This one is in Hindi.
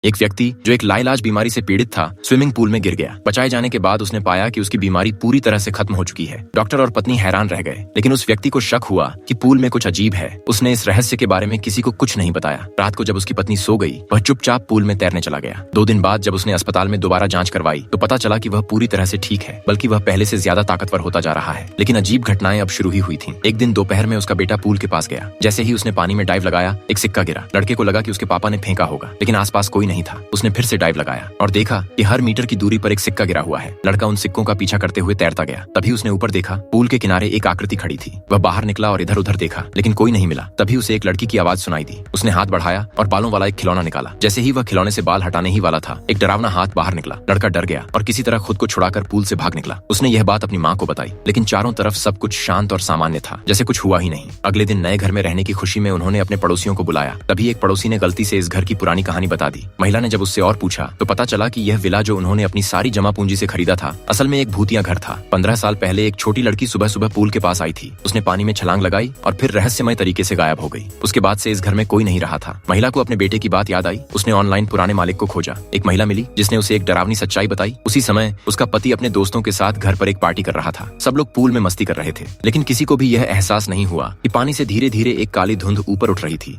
एक व्यक्ति जो एक लाइलाज बीमारी से पीड़ित था स्विमिंग पूल में गिर गया। बचाए जाने के बाद उसने पाया कि उसकी बीमारी पूरी तरह से खत्म हो चुकी है। डॉक्टर और पत्नी हैरान रह गए, लेकिन उस व्यक्ति को शक हुआ कि पूल में कुछ अजीब है। उसने इस रहस्य के बारे में किसी को कुछ नहीं बताया। रात को जब उसकी पत्नी सो गई, वह चुपचाप पूल में तैरने चला गया। 2 दिन बाद जब उसने अस्पताल में दोबारा जांच करवाई तो पता चला कि वह पूरी तरह से ठीक है, बल्कि वह पहले से ज्यादा ताकतवर होता जा रहा है। लेकिन अजीब घटनाएं अब शुरू ही हुई थी। एक दिन दोपहर में उसका बेटा पूल के पास गया। जैसे ही उसने पानी में डाइव लगाया, एक सिक्का गिरा। लड़के को लगा कि उसके पापा ने फेंका होगा, लेकिन आसपास कोई नहीं था। उसने फिर से डाइव लगाया और देखा कि हर मीटर की दूरी पर एक सिक्का गिरा हुआ है। लड़का उन सिक्कों का पीछा करते हुए तैरता गया। तभी उसने ऊपर देखा, पूल के किनारे एक आकृति खड़ी थी। वह बाहर निकला और इधर उधर देखा, लेकिन कोई नहीं मिला। तभी उसे एक लड़की की आवाज सुनाई दी। उसने हाथ बढ़ाया और बालों वाला एक खिलौना निकाला। जैसे ही वह खिलौने से बाल हटाने ही वाला था, एक डरावना हाथ बाहर निकला। लड़का डर गया और किसी तरह खुद को छुड़ाकर पूल से भाग निकला। उसने यह बात अपनी माँ को बताई, लेकिन चारों तरफ सब कुछ शांत और सामान्य था, जैसे कुछ हुआ ही नहीं। अगले दिन नए घर में रहने की खुशी में उन्होंने अपने पड़ोसियों को बुलाया। तभी एक पड़ोसी ने गलती से इस घर की पुरानी कहानी बता दी। महिला ने जब उससे और पूछा तो पता चला कि यह विला जो उन्होंने अपनी सारी जमा पूंजी से खरीदा था, असल में एक भूतिया घर था। 15 साल पहले एक छोटी लड़की सुबह सुबह पूल के पास आई थी। उसने पानी में छलांग लगाई और फिर रहस्यमय तरीके से गायब हो गई। उसके बाद से इस घर में कोई नहीं रहा था। महिला को अपने बेटे की बात याद आई। उसने ऑनलाइन पुराने मालिक को खोजा। एक महिला मिली जिसने उसे एक डरावनी सच्चाई बताई। उसी समय उसका पति अपने दोस्तों के साथ घर पर एक पार्टी कर रहा था। सब लोग पूल में मस्ती कर रहे थे, लेकिन किसी को भी यह एहसास नहीं हुआ कि पानी से धीरे धीरे एक काली धुंध ऊपर उठ रही थी।